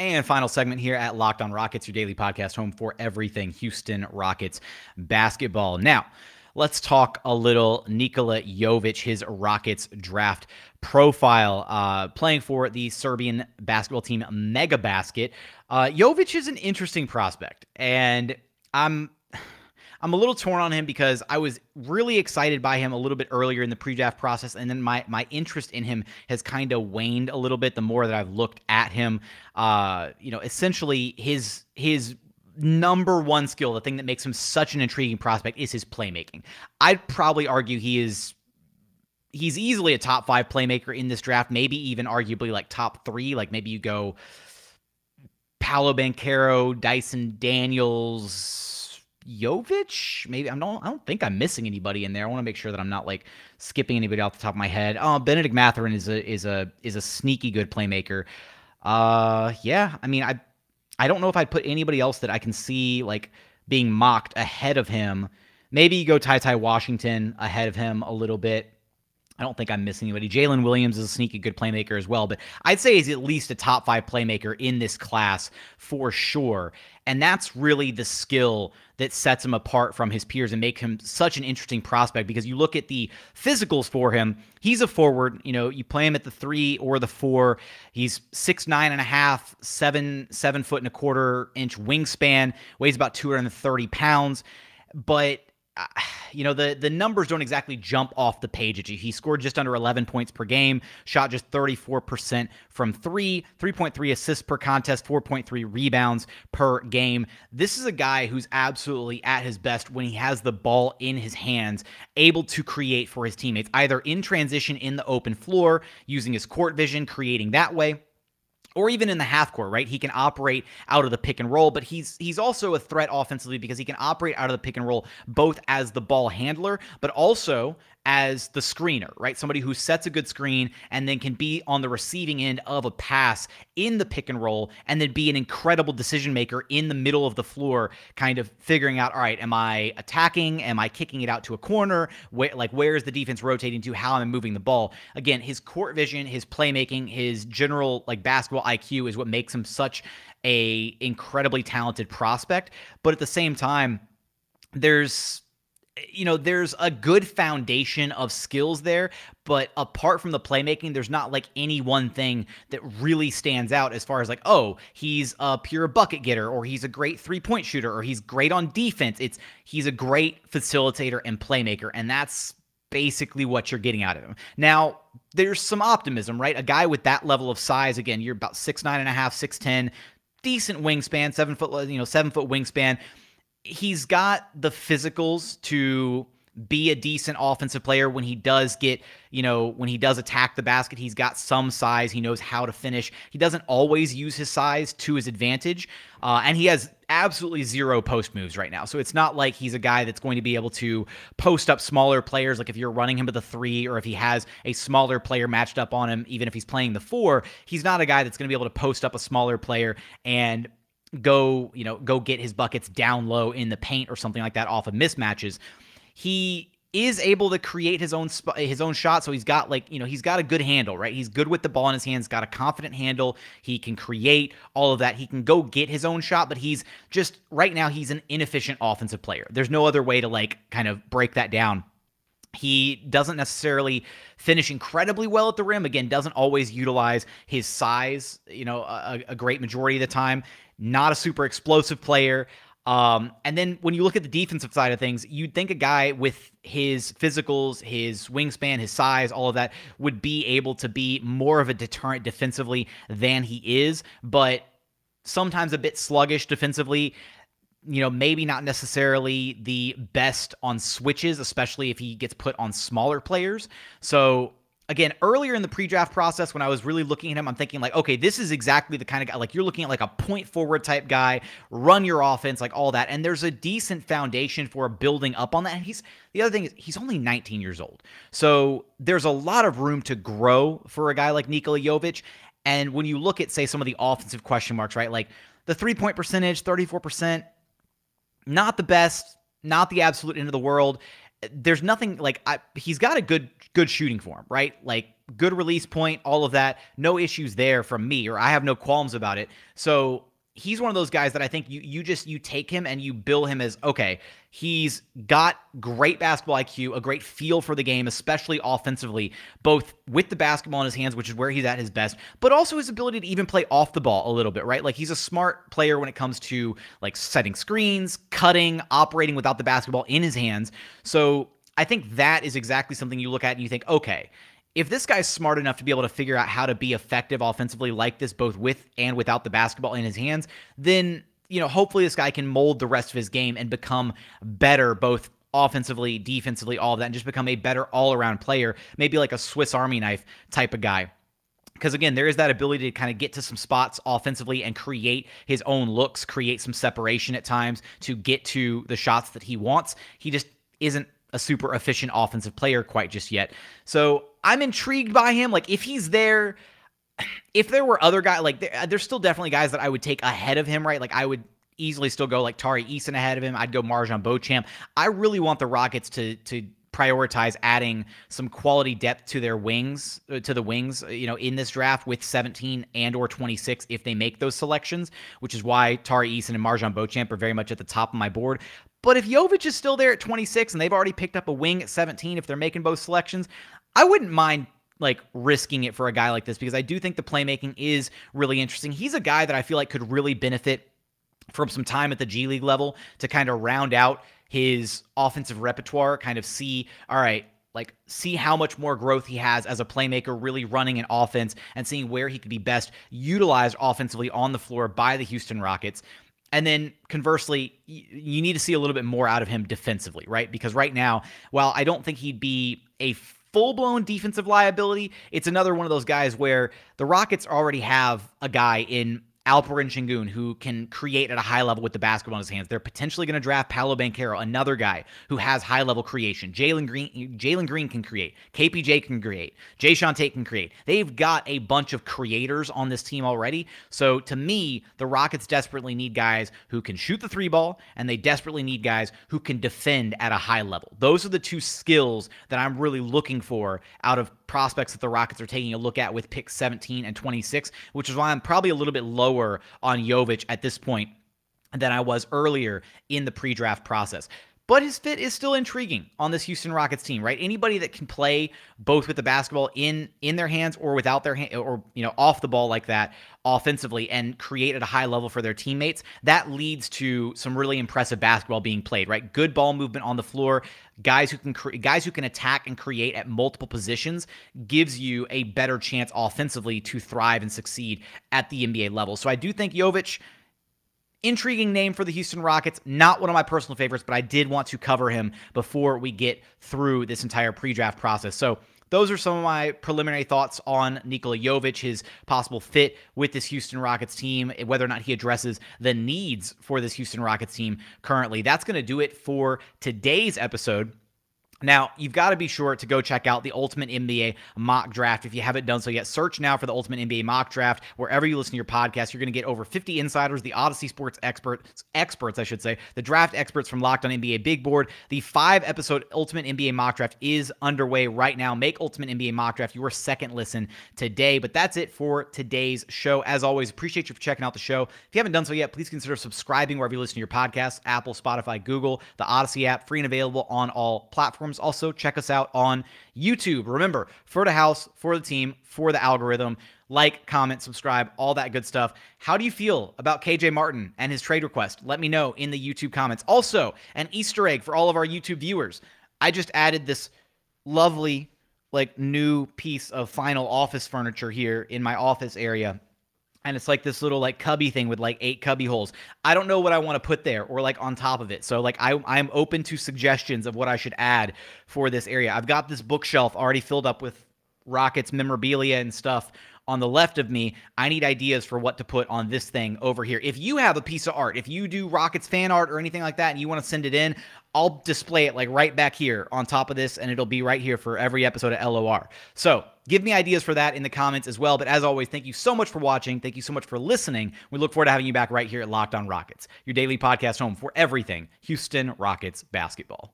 And final segment here at Locked On Rockets, your daily podcast home for everything Houston Rockets basketball. Now, let's talk a little Nikola Jovic, his Rockets draft profile, playing for the Serbian basketball team Mega Basket. Jovic is an interesting prospect, and I'm a little torn on him because I was really excited by him a little bit earlier in the pre-draft process, and then my interest in him has kind of waned a little bit the more that I've looked at him. Essentially his number one skill, the thing that makes him such an intriguing prospect, is his playmaking. I'd probably argue he's easily a top 5 playmaker in this draft, maybe even arguably like top 3. Like maybe you go Paolo Banchero, Dyson Daniels, Jovic, maybe. I don't think I'm missing anybody in there. I want to make sure that I'm not like skipping anybody off the top of my head. Benedict Mathurin is a sneaky good playmaker. Yeah, I mean, I don't know if I'd put anybody else that I can see like being mocked ahead of him. Maybe you go Ty Washington ahead of him a little bit. I don't think I'm missing anybody. Jalen Williams is a sneaky good playmaker as well, but I'd say he's at least a top 5 playmaker in this class for sure. And that's really the skill that sets him apart from his peers and make him such an interesting prospect, because you look at the physicals for him. He's a forward. You play him at the 3 or the 4. He's 6'9.5", 7 foot and a quarter inch wingspan, weighs about 230 pounds. But the numbers don't exactly jump off the page at you. He scored just under 11 points per game, shot just 34% from 3, 3.3 assists per contest, 4.3 rebounds per game. This is a guy who's absolutely at his best when he has the ball in his hands, able to create for his teammates, either in transition in the open floor, using his court vision, creating that way, or even in the half court, right? He can operate out of the pick and roll, but he's also a threat offensively because he can operate out of the pick and roll both as the ball handler, but also as the screener, right? Somebody who sets a good screen and then can be on the receiving end of a pass in the pick and roll, and then be an incredible decision maker in the middle of the floor, kind of figuring out, all right, am I attacking? Am I kicking it out to a corner? Where is the defense rotating to? How am I moving the ball? Again, his court vision, his playmaking, his general basketball IQ is what makes him such a incredibly talented prospect. But at the same time, there's a good foundation of skills there, but apart from the playmaking, there's not like any one thing that really stands out as far as like, oh, he's a pure bucket getter, or he's a great 3-point shooter, or he's great on defense. He's a great facilitator and playmaker, and that's basically what you're getting out of him. Now, there's some optimism, right? A guy with that level of size, again, you're about 6'9.5", 6'10", decent wingspan, 7 foot wingspan. He's got the physicals to be a decent offensive player when he does when he does attack the basket. He's got some size. He knows how to finish. He doesn't always use his size to his advantage. And he has absolutely 0 post moves right now. So it's not like he's a guy that's going to be able to post up smaller players. Like if you're running him at the 3, or if he has a smaller player matched up on him, even if he's playing the 4, he's not a guy that's going to be able to post up a smaller player and go get his buckets down low in the paint or something like that off of mismatches. He is able to create his own shot, so he's got he's got a good handle, right? He's good with the ball in his hands, got a confident handle. He can create all of that. He can go get his own shot, but he's just right now he's an inefficient offensive player. There's no other way to kind of break that down. He doesn't necessarily finish incredibly well at the rim. Again, doesn't always utilize his size, a great majority of the time. Not a super explosive player. And then when you look at the defensive side of things, you'd think a guy with his physicals, his wingspan, his size, all of that would be able to be more of a deterrent defensively than he is, but sometimes a bit sluggish defensively. Maybe not necessarily the best on switches, especially if he gets put on smaller players. So again, earlier in the pre-draft process, when I was really looking at him, I'm thinking okay, this is exactly the kind of guy, you're looking at a point forward type guy, run your offense, all that. And there's a decent foundation for building up on that. And the other thing is he's only 19 years old. So there's a lot of room to grow for a guy like Nikola Jovic. And when you look at, say, some of the offensive question marks, right? Like the 3-point percentage, 34%, not the best, not the absolute end of the world. There's nothing he's got a good shooting form, right? good release point, all of that. No issues there from me, or I have no qualms about it. So he's one of those guys that I think you take him and you bill him as, okay, he's got great basketball IQ, a great feel for the game, especially offensively, both with the basketball in his hands, which is where he's at his best, but also his ability to even play off the ball a little bit, right? Like, he's a smart player when it comes to like setting screens, cutting, operating without the basketball in his hands. So I think that is exactly something you look at and you think, okay, if this guy's smart enough to be able to figure out how to be effective offensively like this, both with and without the basketball in his hands, then, hopefully this guy can mold the rest of his game and become better, both offensively, defensively, all of that, and just become a better all-around player, maybe like a Swiss Army knife type of guy. Because again, there is that ability to kind of get to some spots offensively and create his own looks, create some separation at times to get to the shots that he wants. He just isn't a super efficient offensive player quite just yet. So I'm intrigued by him. Like, if he's there, if there were other guys, like there's still definitely guys that I would take ahead of him, right? Like, I would easily still go like Tari Eason ahead of him. I'd go Marjon Beauchamp. I really want the Rockets to prioritize adding some quality depth to their wings, in this draft with 17 and or 26 if they make those selections, which is why Tari Eason and Marjon Beauchamp are very much at the top of my board. But if Jovic is still there at 26 and they've already picked up a wing at 17, if they're making both selections, I wouldn't mind like risking it for a guy like this, because I do think the playmaking is really interesting. He's a guy that I feel like could really benefit from some time at the G League level to kind of round out his offensive repertoire, kind of see how much more growth he has as a playmaker, really running an offense and seeing where he could be best utilized offensively on the floor by the Houston Rockets. And then conversely, you need to see a little bit more out of him defensively, right? Because right now, while I don't think he'd be a full-blown defensive liability, it's another one of those guys where the Rockets already have a guy in Alperen Sengun who can create at a high level with the basketball in his hands. They're potentially going to draft Paolo Banchero, another guy who has high-level creation. Jalen Green can create. KPJ can create. Jae'Sean Tate can create. They've got a bunch of creators on this team already. So to me, the Rockets desperately need guys who can shoot the three ball, and they desperately need guys who can defend at a high level. Those are the two skills that I'm really looking for out of prospects that the Rockets are taking a look at with picks 17 and 26, which is why I'm probably a little bit lower on Jovic at this point than I was earlier in the pre-draft process. But his fit is still intriguing on this Houston Rockets team, right? Anybody that can play both with the basketball in their hands or without their hand, or off the ball like that offensively, and create at a high level for their teammates, that leads to some really impressive basketball being played, right? Good ball movement on the floor, guys who can attack and create at multiple positions, gives you a better chance offensively to thrive and succeed at the NBA level. So I do think Jovic, intriguing name for the Houston Rockets. Not one of my personal favorites, but I did want to cover him before we get through this entire pre-draft process. So those are some of my preliminary thoughts on Nikola Jovic, his possible fit with this Houston Rockets team, whether or not he addresses the needs for this Houston Rockets team currently. That's going to do it for today's episode. Now, you've got to be sure to go check out the Ultimate NBA Mock Draft. If you haven't done so yet, search now for the Ultimate NBA Mock Draft. Wherever you listen to your podcast, you're going to get over 50 insiders, the Odyssey Sports experts, the draft experts from Locked On NBA Big Board. The 5-episode Ultimate NBA Mock Draft is underway right now. Make Ultimate NBA Mock Draft your second listen today. But that's it for today's show. As always, appreciate you for checking out the show. If you haven't done so yet, please consider subscribing wherever you listen to your podcasts, Apple, Spotify, Google, the Odyssey app, free and available on all platforms. Also, check us out on YouTube. Remember, for the house, for the team, for the algorithm. Like, comment, subscribe, all that good stuff. How do you feel about KJ Martin and his trade request? Let me know in the YouTube comments. Also, an Easter egg for all of our YouTube viewers. I just added this lovely, new piece of final office furniture here in my office area. And it's like this little cubby thing with 8 cubby holes. I don't know what I want to put there or on top of it. So I'm open to suggestions of what I should add for this area. I've got this bookshelf already filled up with Rockets memorabilia and stuff on the left of me. I need ideas for what to put on this thing over here. If you have a piece of art, if you do Rockets fan art or anything like that and you want to send it in, I'll display it right back here on top of this, and it'll be right here for every episode of LOR. So give me ideas for that in the comments as well. But as always, thank you so much for watching. Thank you so much for listening. We look forward to having you back right here at Locked On Rockets, your daily podcast home for everything Houston Rockets basketball.